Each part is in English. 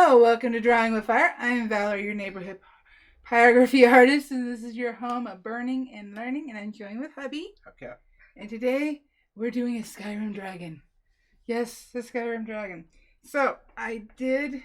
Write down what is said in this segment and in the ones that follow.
Hello, welcome to Drawing with Fire. I'm Valerie, your neighborhood pyrography artist, and this is your home of burning and learning, and I'm joined with hubby. Okay. And today we're doing a Skyrim Dragon. Yes, the Skyrim Dragon. So I did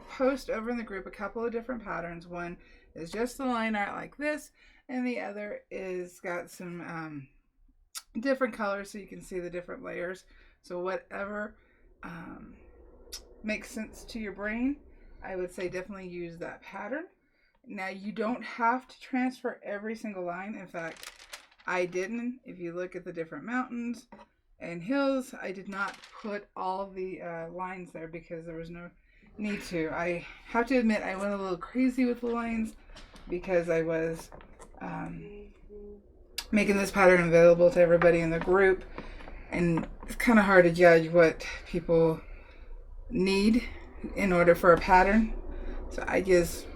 post over in the group a couple of different patterns. One is just the line art like this, and the other is got some different colors so you can see the different layers. So whatever makes sense to your brain, I would say definitely use that pattern. Now you don't have to transfer every single line. In fact, I didn't. If you look at the different mountains and hills, I did not put all the lines there because there was no need to. I have to admit I went a little crazy with the lines because I was making this pattern available to everybody in the group, and it's kind of hard to judge what people need in order for a pattern. So I just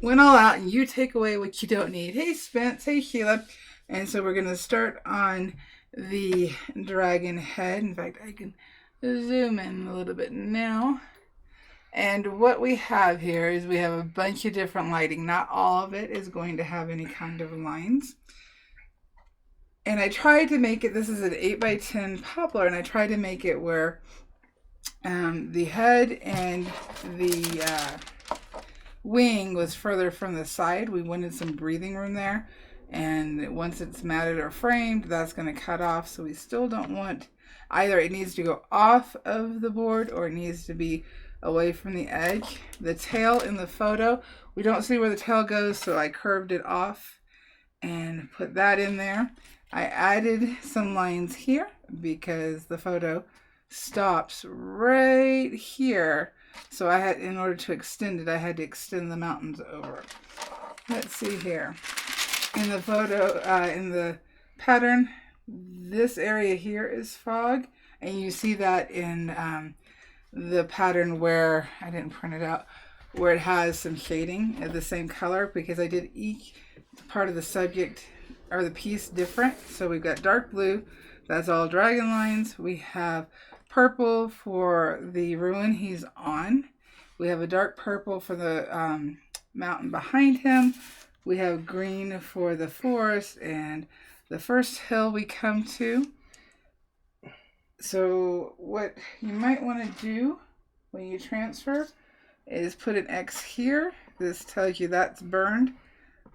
went all out, and you take away what you don't need. Hey Spence, hey Sheila. And so we're going to start on the dragon head. In fact, I can zoom in a little bit now. And what we have here is we have a bunch of different lighting. Not all of it is going to have any kind of lines. And I tried to make it, this is an 8x10 poplar, and I tried to make it where the head and the wing was further from the side. We wanted some breathing room there. And once it's matted or framed, that's going to cut off. So we still don't want, either it needs to go off of the board or it needs to be away from the edge. The tail in the photo, we don't see where the tail goes, so I curved it off and put that in there. I added some lines here because the photo stops right here. So I had, in order to extend it, I had to extend the mountains over. Let's see here. In the photo, in the pattern, this area here is fog, and you see that in the pattern where, I didn't print it out, where it has some shading of the same color, because I did each part of the subject or the piece different. So we've got dark blue, that's all dragon lines. We have purple for the ruin he's on. We have a dark purple for the mountain behind him. We have green for the forest and the first hill we come to. So what you might want to do when you transfer is put an X here. This tells you that's burned.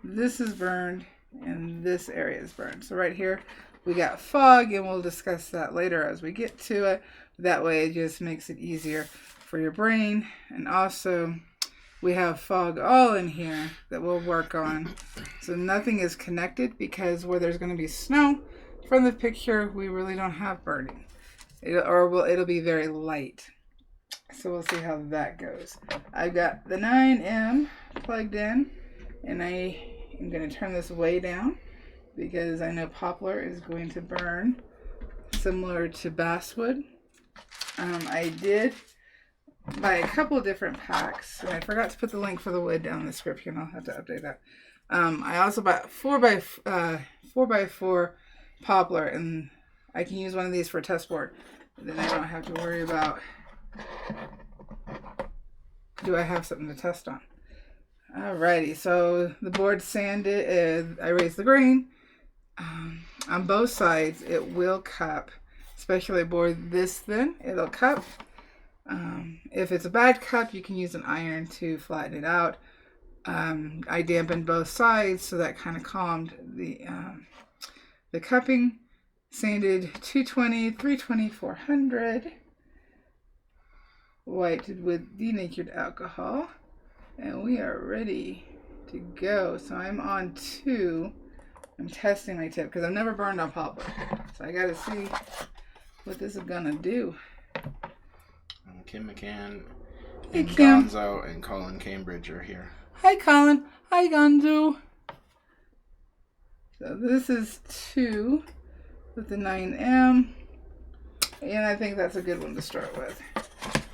This is burned, and this area is burned. So right here we got fog, and we'll discuss that later as we get to it. That way it just makes it easier for your brain. And also we have fog all in here that we'll work on. So nothing is connected, because where there's going to be snow from the picture, we really don't have burning. It'll be very light. So we'll see how that goes. I've got the 9M plugged in, and I am going to turn this way down because I know poplar is going to burn similar to basswood. I did buy a couple of different packs, and I forgot to put the link for the wood down in the description. I'll have to update that. I also bought 4x4 poplar, and I can use one of these for a test board. Then I don't have to worry about, do I have something to test on? Alrighty, so the board sanded, I raised the grain. On both sides, it will cup, especially a board this thin, it'll cup. If it's a bad cup, you can use an iron to flatten it out. I dampened both sides, so that kind of calmed the cupping. Sanded 220, 320, 400. Whited with denatured alcohol. And we are ready to go. So I'm on 2. I'm testing my tip because I've never burned on poplar. So I got to see what this is going to do. Kim McCann, Hey, and Kim. Gonzo, and Colin Cambridge are here. Hi, Colin. Hi, Gonzo. So this is 2 with the 9M. And I think that's a good one to start with,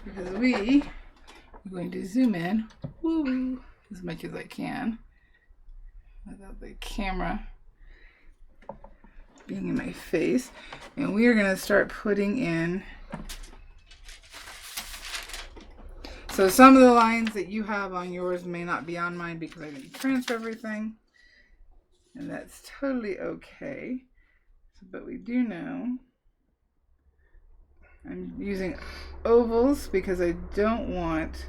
because we are going to zoom in as much as I can without the camera being in my face. And we are going to start putting in So some of the lines that you have on yours may not be on mine because I didn't transfer everything. And that's totally okay. But we do know I'm using ovals because I don't want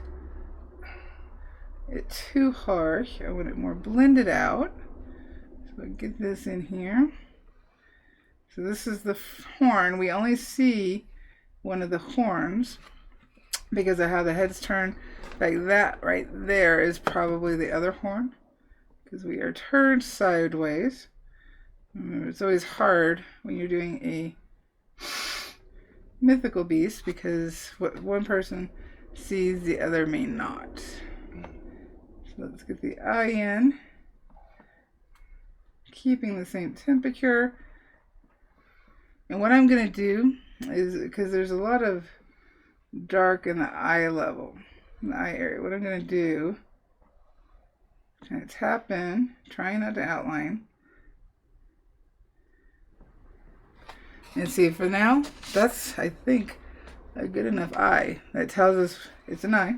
it too harsh. I want it more blended out. So I'll get this in here. So this is the horn. We only see one of the horns because of how the heads turn. Like that right there is probably the other horn because we are turned sideways. Remember, it's always hard when you're doing a mythical beast because what one person sees, the other may not. So let's get the eye in, keeping the same temperature. And what I'm going to do is, because there's a lot of dark in the eye level, in the eye area, what I'm going to do, kind of tap in, trying not to outline. And see, for now, that's, I think, a good enough eye. That tells us it's an eye.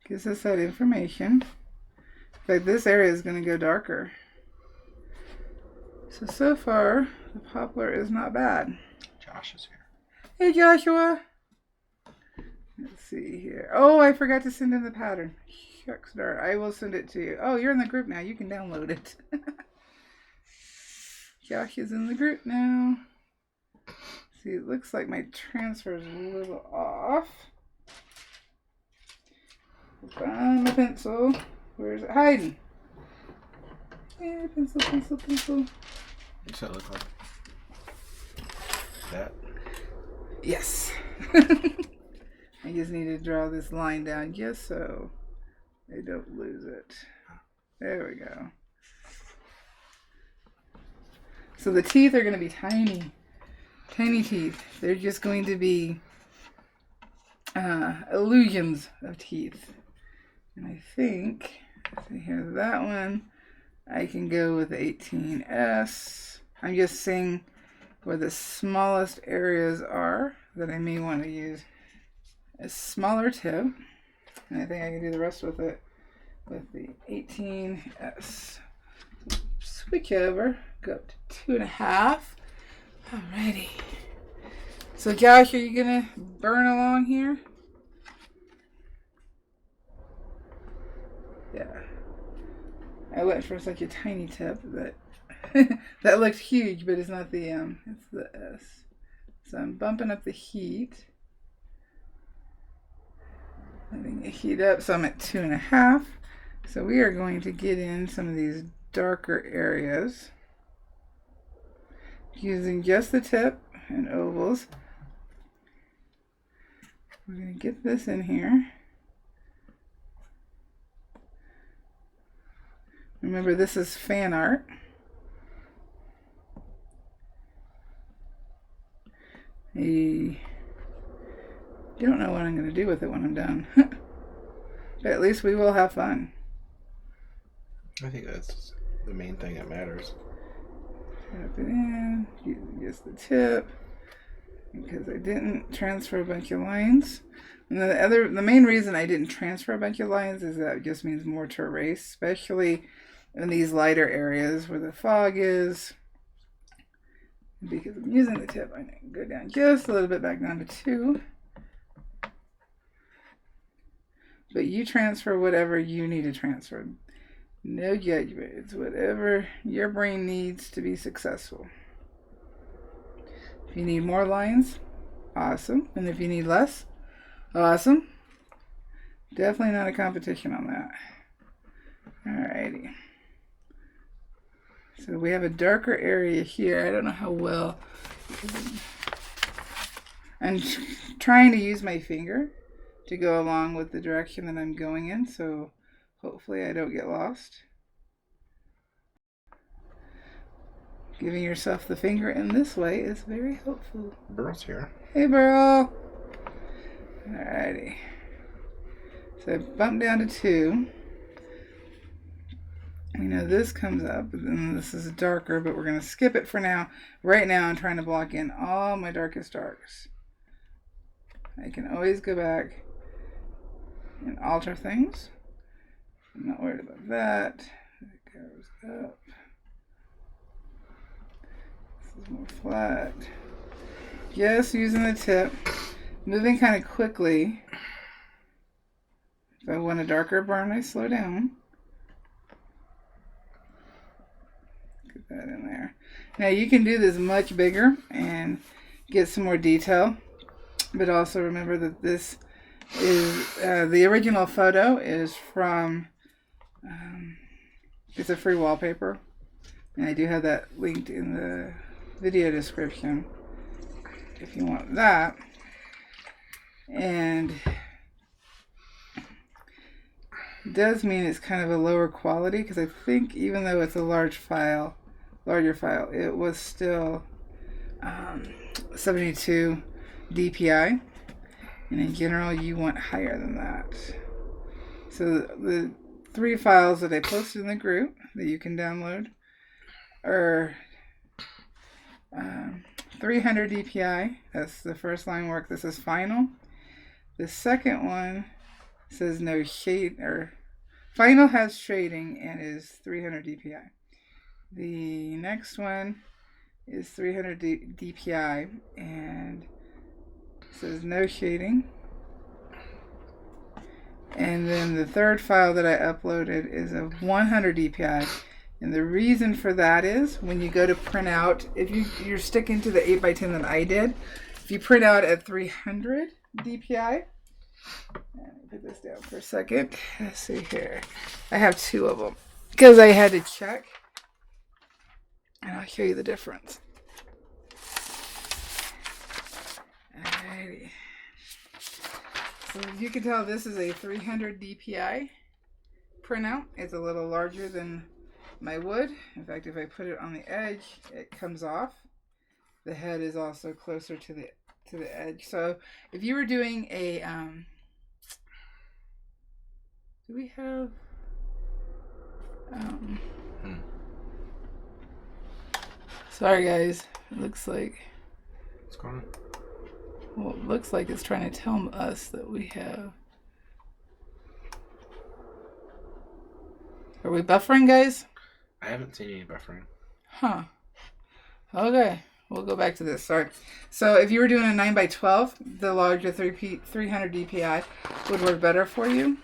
Gives us that information. In fact, this area is going to go darker. So far, the poplar is not bad. Josh is here. Hey, Joshua. Let's see here. Oh, I forgot to send in the pattern. Shucks darn. I will send it to you. Oh, you're in the group now. You can download it. Josh is in the group now. See, it looks like my transfer is a little off. Find my pencil. Where's it hiding? Yeah, pencil, pencil, pencil. What's that look like? That? Yes. I just need to draw this line down just so I don't lose it. There we go. So the teeth are going to be tiny. Tiny teeth. They're just going to be illusions of teeth. And I think, see here, that one, I can go with 18S. I'm just seeing where the smallest areas are that I may want to use a smaller tip. And I think I can do the rest with it with the 18S. Switch over, go up to 2.5. Alrighty. So Josh, are you gonna burn along here? Yeah. I went for such a tiny tip that that looked huge, but it's not the M. It's the S. So I'm bumping up the heat. Letting it heat up. So I'm at 2.5. So we are going to get in some of these darker areas using just the tip and ovals. We're going to get this in here. Remember, this is fan art. I don't know what I'm going to do with it when I'm done. But at least we will have fun. I think that's the main thing that matters. Tap it in, using just the tip, because I didn't transfer a bunch of lines. And the main reason I didn't transfer a bunch of lines is that it just means more to erase, especially in these lighter areas where the fog is. Because I'm using the tip, I'm going to go down just a little bit, back down to 2. But you transfer whatever you need to transfer. No judgment. It's whatever your brain needs to be successful. If you need more lines, awesome. And if you need less, awesome. Definitely not a competition on that. Alrighty. So we have a darker area here. I don't know how well. I'm trying to use my finger to go along with the direction that I'm going in. So hopefully I don't get lost. Giving yourself the finger in this way is very helpful. Burl's here. Hey, Burl. Alrighty. So I bump down to 2. You know, this comes up, and then this is darker, but we're going to skip it for now. Right now, I'm trying to block in all my darkest darks. I can always go back and alter things. I'm not worried about that. It goes up. This is more flat. Just using the tip. Moving kind of quickly. If I want a darker burn, I slow down. Get that in there. Now you can do this much bigger and get some more detail. But also remember that this is, the original photo is from, it's a free wallpaper. And I do have that linked in the video description if you want that. And it does mean it's kind of a lower quality, because I think even though it's a larger file, it was still 72 DPI, and in general you want higher than that. So the 3 files that I posted in the group that you can download are 300 DPI. That's the first line work. This is final. The second one says no shade, or final has shading and is 300 DPI. The next one is 300 DPI and says no shading. And then the third file that I uploaded is a 100 DPI. And the reason for that is when you go to print out, if you're sticking to the 8x10 that I did, if you print out at 300 DPI, let me put this down for a second. Let's see here. I have 2 of them because I had to check. And I'll show you the difference. Alrighty. So you can tell this is a 300 DPI printout. It's a little larger than my wood. In fact, if I put it on the edge, it comes off. The head is also closer to the edge. So if you were doing a do we have sorry guys, it looks like what's going on? Well, it looks like it's trying to tell us that we have. Are we buffering, guys? I haven't seen any buffering. Huh. Okay. We'll go back to this. Sorry. So if you were doing a 9x12, the larger 300 DPI would work better for you.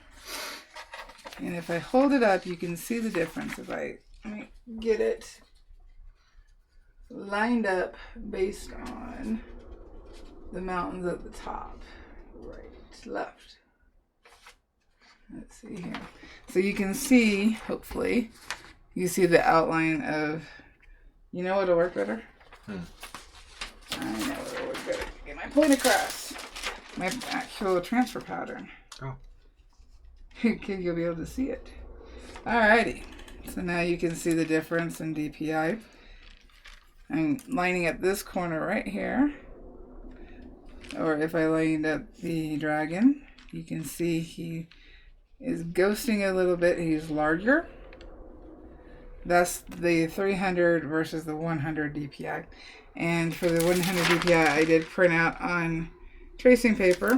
And if I hold it up, you can see the difference. If I let me get it lined up based on the mountains at the top. Right, left. Let's see here. So you can see, hopefully, you see the outline of, you know what'll work better? I know what'll work better. Get my point across. My actual transfer pattern. Oh. You'll be able to see it. Alrighty. So now you can see the difference in DPI. I'm lining up this corner right here. Or if I lined up the dragon, you can see he is ghosting a little bit. He's larger. That's the 300 versus the 100 DPI. And for the 100 DPI, I did print out on tracing paper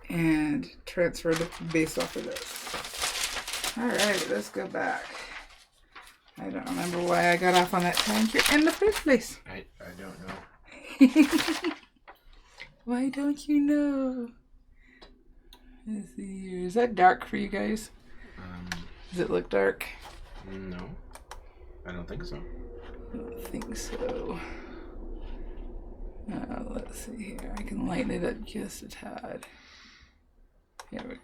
and transferred it based off of this. Alright, let's go back. I don't remember why I got off on that tangent in the first place. I don't know. Why don't you know? Let's see here. Is that dark for you guys? Does it look dark? No. I don't think so. I don't think so. Let's see here. I can lighten it up just a tad. Here we go.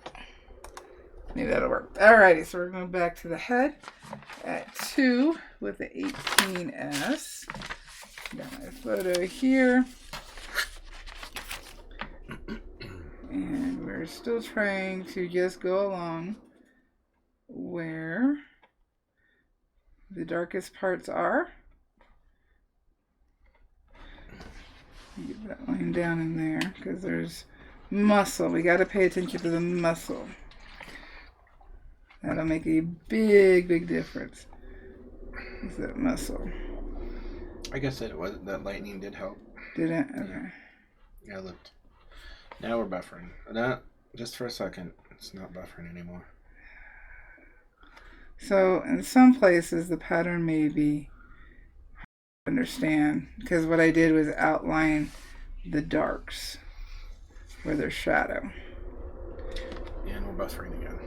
Maybe that'll work. Alrighty, so we're going back to the head at 2 with the 18S. Got my photo here. And we're still trying to just go along where the darkest parts are. Get that line down in there because there's muscle. We got to pay attention to the muscle. That'll make a big, big difference. Is that muscle? I guess that that lightning did help. Did it? Okay. Yeah, it looked. Now we're buffering. That Just for a second. It's not buffering anymore. So in some places the pattern may be hard to understand because what I did was outline the darks where there's shadow. And we're buffering again.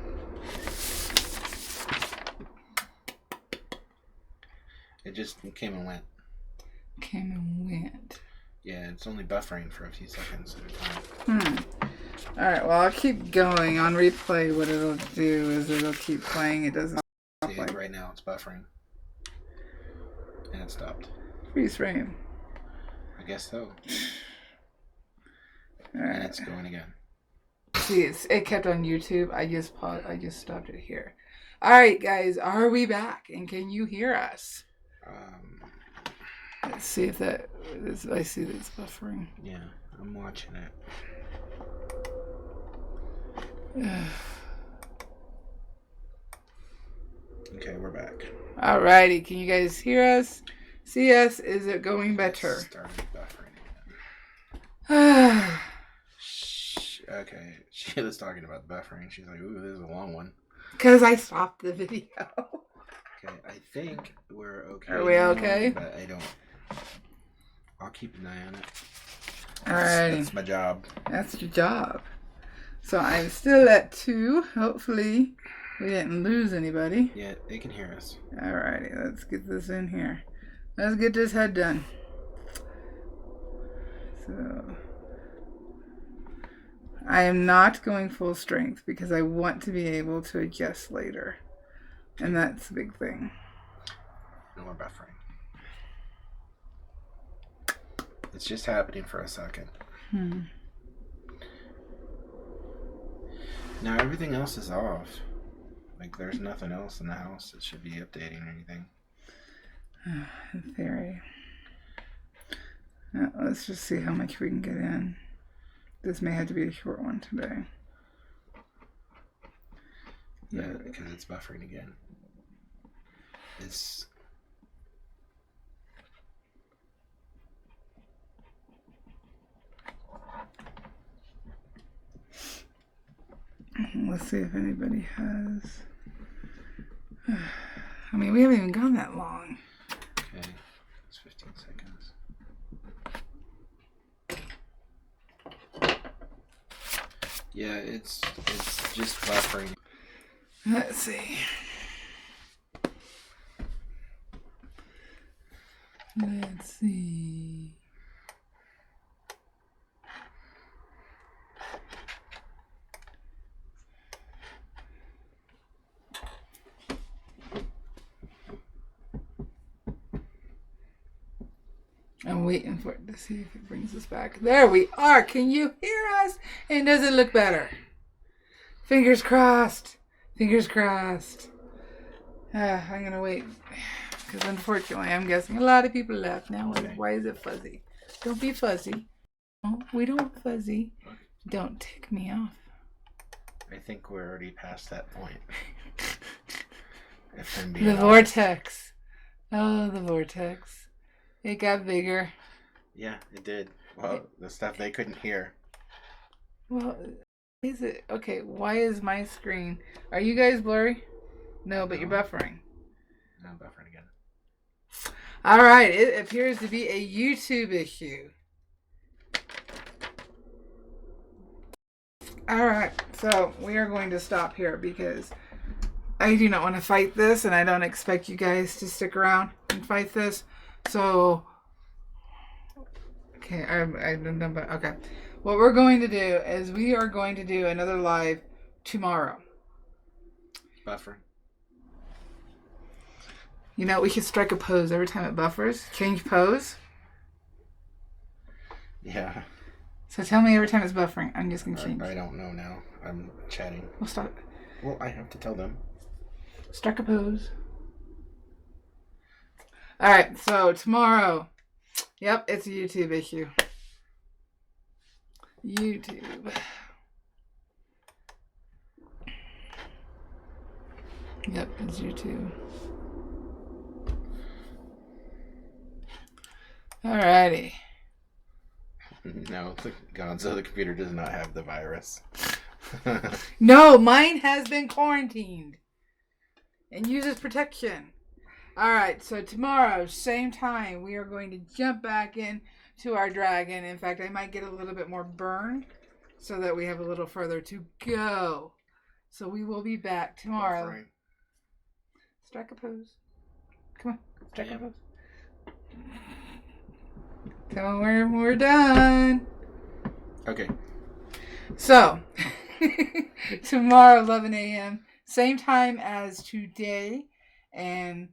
It just came and went. Came and went. Yeah, it's only buffering for a few seconds at a time. Alright, well I'll keep going. On replay what it'll do is it'll keep playing. It doesn't stop. See, right now it's buffering. And it stopped. Freeze frame. I guess so. Alright. And it's going again. See, it kept on YouTube. I just paused. I just stopped it here. Alright guys, are we back? And can you hear us? Let's see if that is. I see that it's buffering. Yeah, I'm watching it. Okay, we're back. Alrighty, can you guys hear us? See us? Is it going better? Started buffering again. Okay, she was talking about buffering. She's like, "Ooh, this is a long one." Because I stopped the video. Okay, I think we're okay. Are we okay? But I don't. I'll keep an eye on it. Alrighty. That's my job. That's your job. So I'm still at 2. Hopefully we didn't lose anybody. Yeah, they can hear us. Alrighty, let's get this in here. Let's get this head done. So I am not going full strength because I want to be able to adjust later. And that's the big thing. No more buffering. It's just happening for a second. Now everything else is off. Like there's nothing else in the house that should be updating or anything. In theory. Now, let's just see how much we can get in. This may have to be a short one today. Yeah, because it's buffering again. It's... Let's see if anybody has... I mean, we haven't even gone that long. Okay, it's 15 seconds. Yeah, it's just buffering. Let's see. Let's see. I'm waiting for it to see if it brings us back. There we are. Can you hear us? And does it look better? Fingers crossed. Fingers crossed. I'm going to wait. Because unfortunately, I'm guessing a lot of people left. Now, why is it fuzzy? Don't be fuzzy. Oh, we don't fuzzy. Don't tick me off. I think we're already past that point. The vortex. Oh, the vortex. It got bigger. Yeah, it did. Well, the stuff they couldn't hear. Well, is it? Okay, why is my screen... Are you guys blurry? No, but you're buffering. No, I'm buffering again. Alright, it appears to be a YouTube issue. Alright, so we are going to stop here because I do not want to fight this and I don't expect you guys to stick around and fight this. So, okay, I don't know, but okay. What we're going to do is we are going to do another live tomorrow. Buffering. You know, we should strike a pose every time it buffers. Change pose. Yeah. So tell me every time it's buffering. I'm just going to change. I don't know now. I'm chatting. We'll stop. Well, I have to tell them. Strike a pose. Alright, so tomorrow. Yep, it's a YouTube issue. YouTube. Yep, it's YouTube. Alrighty. No, the computer does not have the virus. No, mine has been quarantined and uses protection. All right, so tomorrow, same time, we are going to jump back in to our dragon. In fact, I might get a little bit more burned so that we have a little further to go. So we will be back tomorrow. Buffering. Strike a pose. Come on, strike a pose. Come on, we're done. Okay. So, tomorrow, 11 a.m., same time as today. And